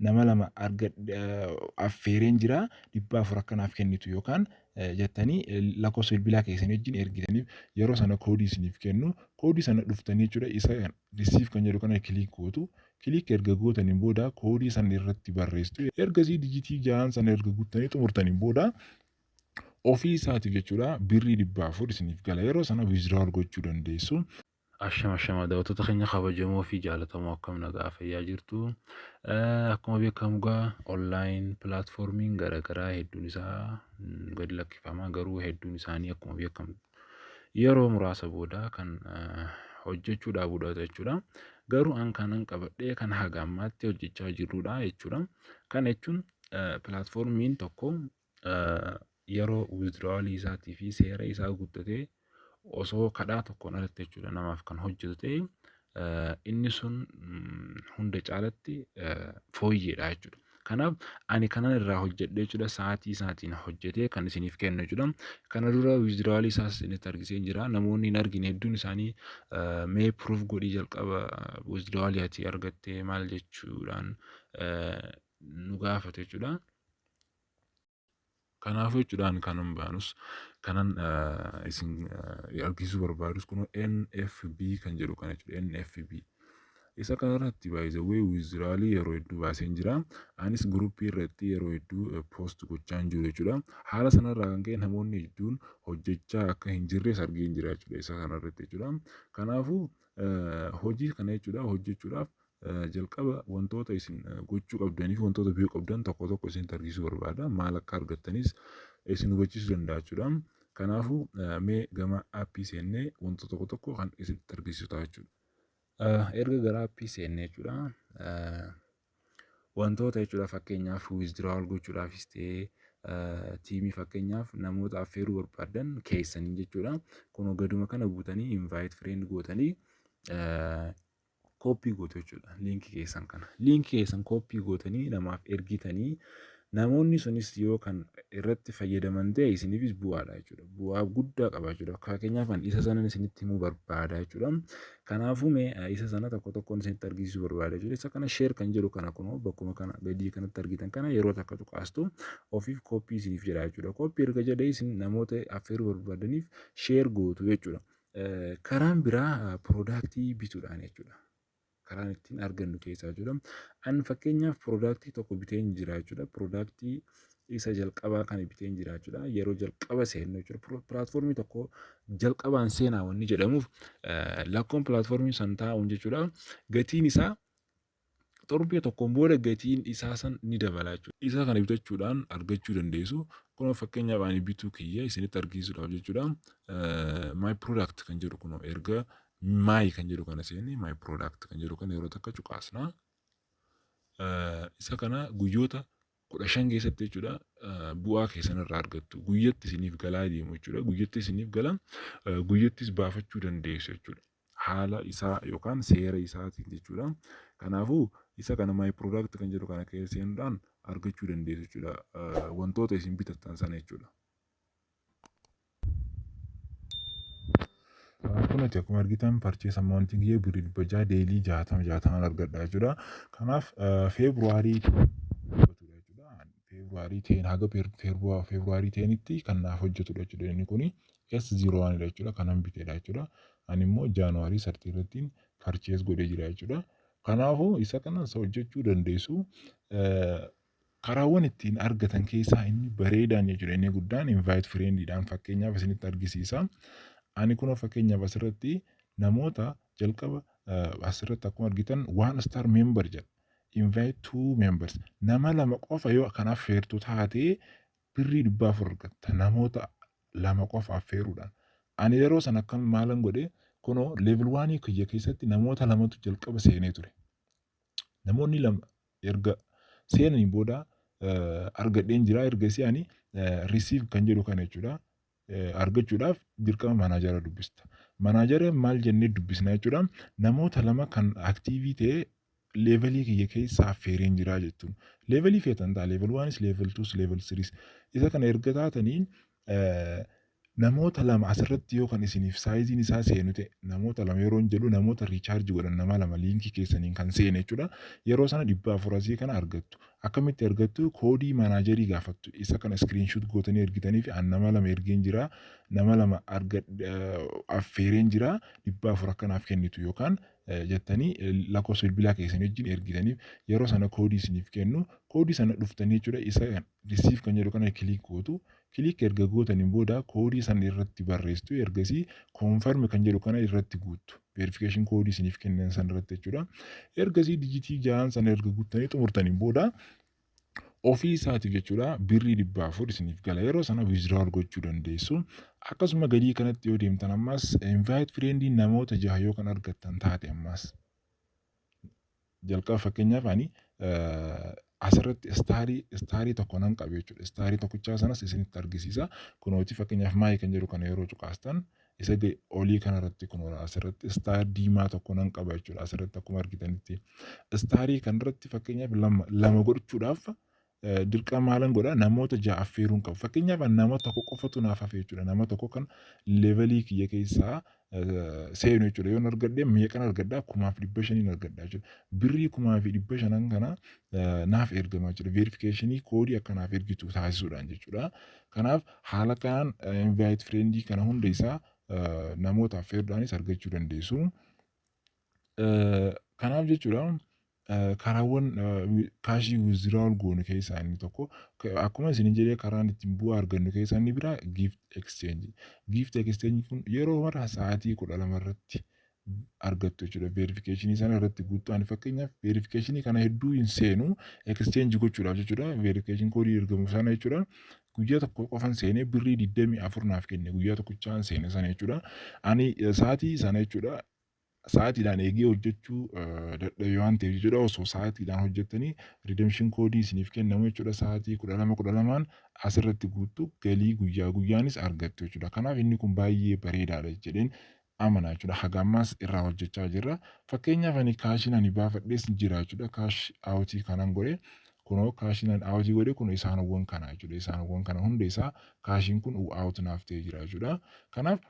nama lama affeereen jira 400 akkanaaf kennitu yookaan jettanii lakkoofsa bilbilaa keessanii wajjin ergitaniif yeroo sana koodii isiniif kennu. Koodii sana dhuftanii jechuudha isa risiif kan jedhu kana kiliik gootu. Kiliik erga gootaniin booda koodii sana irratti barreessitu. Ergasii dijitii 6 sana erga guuttanii xumurtaniin booda ofii isaatiif jechuudha birrii 400 isiniif gala. Yeroo sana withdraw gochuu dandeessu. Ashama daawwattoota keenya kabajamoo fi jaallatamoo akkam nagaa fayyaa jirtu. Akkuma beekamu egaa online pilaatfoormiin garaagaraa hedduun isaa gadi lakkifamaa garuu hedduun isaanii akkuma beekamu yeroo muraasa booda kan hojjechuu dhaabuudha jechuudha. Garuu an kanan qabadhee kan haga ammaatti hojjechaa jirrudha jechuudha. Kana jechuun pilaatfoormiin tokko yeroo withdrawal isaatii fi seera isaa guuttatee osoo kadhaa tokkoon alatti jechuudha namaaf kan hojjetu ta'e inni sun hunda caalatti fooyyeedha jechuudha. Kanaaf ani kanan irraa hojjedhee jechuudha sa'aatii isaatiin hojjetee kan isiniif kennu jechuudha. Kana dura withdrawal isaas isinitti argisee jira. Namoonni hin argine hedduun isaanii mee proof godhii jalqaba withdrawal ati argattee maal jechuudhaan nu gaafatu jechuudha. Kanaafuu jechuudhaan kanan baanus kanan isin argisuu barbaadus kun NFB kan jedhu kana jechuudha. NFB isa kanarratti by the way withdrawal yeroo hedduu baaseen jira. Anis gruupii irratti yeroo hedduu post gochaan jiru jechuudha. Haala sanarraa kan ka'e namoonni hedduun hojjechaa akka hin jirres argeen jira jechuudha isa kanarratti jechuudha. Kanaafuu hojii kana jechuudha hojjechuudhaaf jalqaba wantoota isin gochuu qabdanii fi wantoota biyyoo qabdan tokko tokko isin argisuu barbaada. Maal akka argattanis isin hubachiisuu danda'a jechuudha. Kanaafuu mee gama aappii seennee wantoota tokko tokko kan isin argisiisu ta'a jechuudha. Erga gara aappii seennee jechuudha. Wantoota jechuudha fakkeenyaaf withdrawal gochuudhaafis ta'ee tiimii fakkeenyaaf namoota affeeruu barbaadan keessanii jechuudha. Kun gaduma kana buutanii invite friend gootanii koppii gootu jechuudha. Liinkii keessan kana. Liinkii keessan koppii gootanii namaaf ergitanii namoonni sunis yoo kan irratti fayyadaman ta'e isiniifis bu'aadha jechuudha. Bu'aa guddaa qaba jechuudha. Fakkeenyaaf isa sana isinitti himuu barbaada jechuudha. Kanaafuu mee isa sana tokko tokkoon isinitti argisiisuu barbaada jechuudha. Isa kana share kan jedhu kana kunoo bakkuma kana gadii kanatti argitan kana yeroo takka tuqaastu ofiif koppii isiniif jedha jechuudha. Koppii erga jedhee isin namoota affeeruu barbaadaniif share gootu jechuudha. Karaan biraa piroodaaktii bituudhaan jechuudha. Karaan ittiin argannu keessaa jechuudha. An fakkeenyaaf piroodaaktii tokko biteen jira jechuudha. Piroodaaktii isa jalqabaa kan biteen jira jechuudha. Yeroo jalqaba seennu jechuudha. Pilaatfoormii tokko jalqabaan seenaa wanni jedhamuuf lakkoon pilaatfoormii san taa'uun jechuudha. Gatiin isaa torbee tokkoon booda gatiin isaa san ni dabala jechuudha. Isa kana bitachuudhaan argachuu dandeessu. Kun fakkeenyaaf ani bituu kiyya isinitti argisiisuudhaaf jechuudha. My product kan jedhu kun erga my kan jedhu kana seeni my product kan jedhu kana yeroo takka cuqaasna. Isa kana guyyoota 15 keessatti jechuudha bu'aa keessan irraa argattu. Guyyatti isiniif galaa deemu jechuudha. Guyyatti isiniif galan guyyattis baafachuu dandeessu jechuudha. Haala isaa yookaan seera isaatiin jechuudha. Kanaafuu isa kana my product kan jedhu kana keessa seenuudhaan argachuu dandeessu jechuudha. Wantoota isin bitattan sana jechuudha. Kunatti akkuma argitan purchase amounting kiyyee birrii 600 daily 60 argadha jechuudha. Kanaaf Februaarii Februaarii 10 haga Februaarii 10tti kan naaf hojjetudha jechuudha. Inni kuni S01 dha jechuudha. Kanan biteedha jechuudha. Ani immoo Jaanuwaarii 30 irratti purchase godhee jira jechuudha. Kanaafuu isa kanas hojjechuu dandeessu. Karaawwan ittiin argatan keessaa inni bareedaan jechuudha. Inni guddaan invite friendidhaan fakkeenyaaf isinitti argisiisa. Ani kun fakkeenyaaf asirratti namoota jalqaba asirratti akkuma argitan 1 star member jedha. Invite 2 members. Nama lama qofa yoo kanaaf affeertu taatee birrii 400 argatta. Namoota lama qofa affeeruudhaan. Ani yeroo sana akkam maalan godhe kunoo level 1 kiyya keessatti namoota lamatu jalqaba seenee ture. Namoonni lama erga seenanii booda argadheen jira. Ergasii ani receive kan jedhu kana jechuudha. Argachuudhaaf dirqama manaajara dubbista. Manaajara maal jennee dubbisna jechuudha. Namoota lama kan aktiivii ta'e levelii kiyya keessa affeereen jira jechuun. Levelii feetan ta'a level 1s level 2s level 3s. Isa kana erga taatanii namoota lama asirratti yoo kan isiniif saayiziin isaa seenu ta'e namoota lama yeroo jedhu namoota riichaarjii godhan nama lama liinkii keessaniin kan seene jechuudha. Yeroo sana 400 kana argattu. Akkamitti argattu? Koodii maanaajarii gaafattu. Isa kana iskiriinshuut gootanii ergitanii fi nama lama ergeen jira. Nama lama affeereen jira. 400 akkanaaf kennitu yookaan jettanii lakkoofsa bilbilaa keessanii wajjin ergitaniif yeroo sana koodii isiniif kennu. Koodii sana dhuftanii jechuudha. Isa risiif kan jedhu kana kiliik gootu. Kiliik erga gootaniin booda koodii sana irratti barreessitu ergasii koonfarmi kan jedhu kana irratti guuttu. Verifiikeeshin koodii isiniif kennan sana irratti jechuudha. Ergasii dijitii 6 sana erga guuttanii xumurtaniin booda ofii isaatiif jechuudha birrii 400 isiniif gala. Yeroo sana wizdraal gochuu dandeessu. Akkasuma gadii kanatti yoo deemtan ammas invite friendii namoota 6 yoo kan argattan taate ammas jalqaba fakkeenyaaf ani asirratti istaarii tokko nan qabe jechuudha. Istaarii tokkichaa sanas isinitti argisiisa. Kunooti fakkeenyaaf maayii kan jedhu kana yeroo cuqaastan isa olii kanarratti kunoora asirratti istaar diimaa tokko nan qaba jechuudha. Asirratti akkuma argitanitti istaarii kanarratti fakkeenyaaf lama godhuudhaaf dirqama maalan godha namoota 6 affeeruun qabu. Fakkeenyaaf nama tokko qofatu naaf hafe jechuudha. Nama tokko kan levelii kiyya keessaa seenu jechuudha. Yoon argadhee meeqan argadhaa 1500 argadhaa jechuudha. Birrii 1500 kana naaf ergama jechuudha. Verifiikeeshinii koodii akka naaf ergitu taasisuudhaan jechuudha. Kanaaf haala kanaan invite friendii kana hunda isaa namoota affeeruudhaanis argachuu dandeessu. Kanaaf jechuudha. Karaawwan kaashii wizdraal goonu keessaa inni tokko akkuma isin jedhee karaan ittiin bu'aa argannu keessaa inni biraa gift exchange. Gift exchange kun yeroo mara sa'aatii 12 irratti argattu jechuudha. Verifiikeeshinii sana irratti guutuu ani fakkeenyaaf verifiikeeshinii kana hedduu hin seenu exchange gochuudhaaf jechuudha. Verifiikeeshin koodii ergamu sana jechuudha. Guyyaa tokko qofan seenee birrii 24 naaf kenne guyyaa tokkochaan seene sana jechuudha. Ani sa'aatii sana jechuudha. Sa'aatiidhaan eegee hojjechuu dadhabee waan ta'eef jechuudha. Osoo sa'aatiidhaan hojjettanii redemption koodii isiniif kennamu jechuudha. Sa'aatii 12 asirratti guuttu galii guyyaa guyyaanis argattu jechuudha. Kanaaf inni kun baay'ee bareedaadha jedheen amana jechuudha. Haga ammaas irraa hojjechaa jirra. Fakkeenyaaf ani kaashiin ani baafadhees jira jechuudha. Kaash aawutii kanan godhe kunoo kaashiin ani aawutii godhe kun isaanowwan kana jechuudha. Isaanowwan kana hunda isaa kaashiin kun aawutii naaf ta'ee jira jechuudha. Kanaaf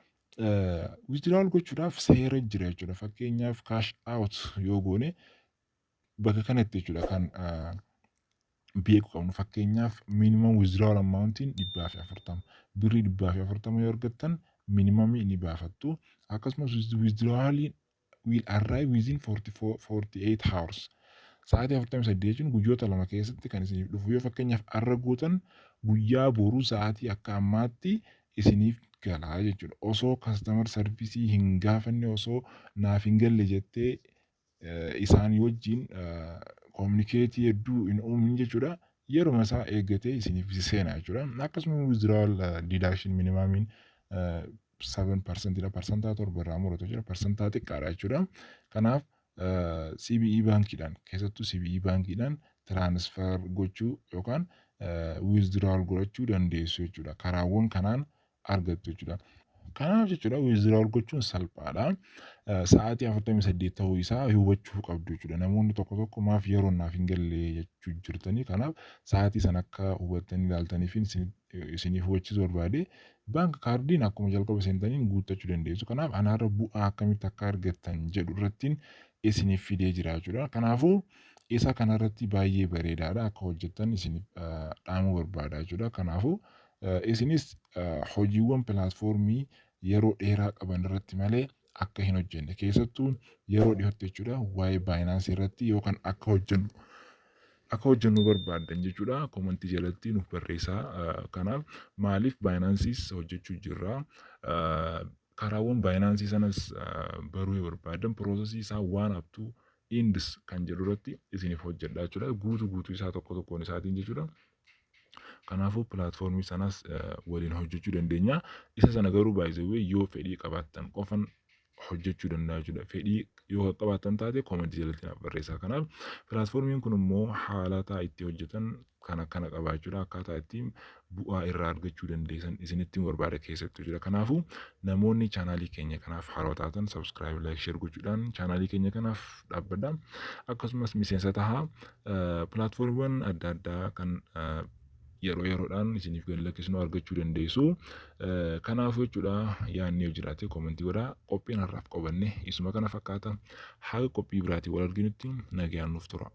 withdraw gochuudhaaf seera jira jechuudha. Fakkeenyaaf cash out yoo goone bakka kanatti jechuudha kan beeku qabnu. Fakkeenyaaf minimum withdrawal amountiin 440 birrii 440 yoo argattan minimum ni baafattu. Akkasumas withdrawal will arrive within 48 hours. Sa'aatii 48 jechuun guyyoota lama keessatti kan isiniif dhufu. Yoo fakkeenyaaf arra gootan guyyaa boruu sa'aatii akka ammaatti isiniif galaa jechuudha. Osoo customer service hin gaafanne osoo naaf hin galle jettee isaanii wajjin communicate hedduu hin uumin jechuudha. Yeroo isaa eeggatee isiniif seena jechuudha. Akkasumas withdrawal deduction minimum 7% dha. Percentaa 7 irraa muratu jechuudha. Percentaa xiqqaadha jechuudha. Kanaaf CBE baankiidhaan keessattuu CBE baankiidhaan transfer gochuu yookaan withdrawal godhachuu dandeessu jechuudha. Karaawwan kanaan argattu jechuudha. Kanaaf jechuudha withdrawal gochuun salphaadha. Sa'aatii 48 ta'uu isaa hubachuu qabdu jechuudha. Namoonni tokko tokko maaf yeroo naaf hin galle jechuu jirtanii kanaaf sa'aatii sana akka hubattanii ilaaltaniif isiniif hubachiisuu barbaade baank kaardiin akkuma jalqaba seentaniin guuttachuu dandeessu. Kanaaf anaarra bu'aa akkamitti akka argattan jedhu irratti isiniif fidee jira jechuudha. Kanaafuu isa kanarratti baay'ee bareedaadha akka hojjettan isiniif dhaamuu barbaada jechuudha. Kanaafuu isinis hojiiwwan pilaatfoormii yeroo dheeraa qaban irratti malee akka hin hojjenne keessattuu yeroo dhiyootti jechuudha waa'ee baayinaansii irratti yookaan akka hojjennu barbaadan jechuudha. Komentii jalatti nuuf barreessaa. Kanaaf maaliif baayinaansiis hojjechuu jirra. Karaawwan baayinaansii sanas baruu barbaadan piroosesii isaa waan abtuu indis kan jedhu irratti isiniif hojjedha jechuudha. Guutuu isaa tokko tokkoon isaatiin jechuudha. Kanaafuu pilaatfoormii sanas waliin hojjechuu dandeenya. Isa sana garuu baay'ee yoo fedhii qabaattan qofan hojjechuu danda'a jechuudha. Fedhii yoo qabaattan taate komentii jalatti naaf barreessaa. Kanaaf pilaatfoormiin kun immoo haalataa itti hojjetan kana qabaachuudha. Akkaataa ittiin bu'aa irraa argachuu dandeessan isinitti barbaada keessattuu jira. Kanaafuu namoonni chaanaalii keenya kanaaf haaraa taatan subscribe, like, share gochuudhaan chaanaalii keenya kanaaf dhaabbadha. Akkasumas miseensa tahaa pilaatfoormiiwwan adda addaa kan yeroo yeroodhaan isiniif gad lakkisnu argachuu dandeessu. Kanaafuu jechuudha yaadni yoo jiraate koomentii godhaa. Qophiin har'aaf qabanne isuma kana fakkaata. Haga qophii biraatiin wal arginutti nagaan nuuf tura.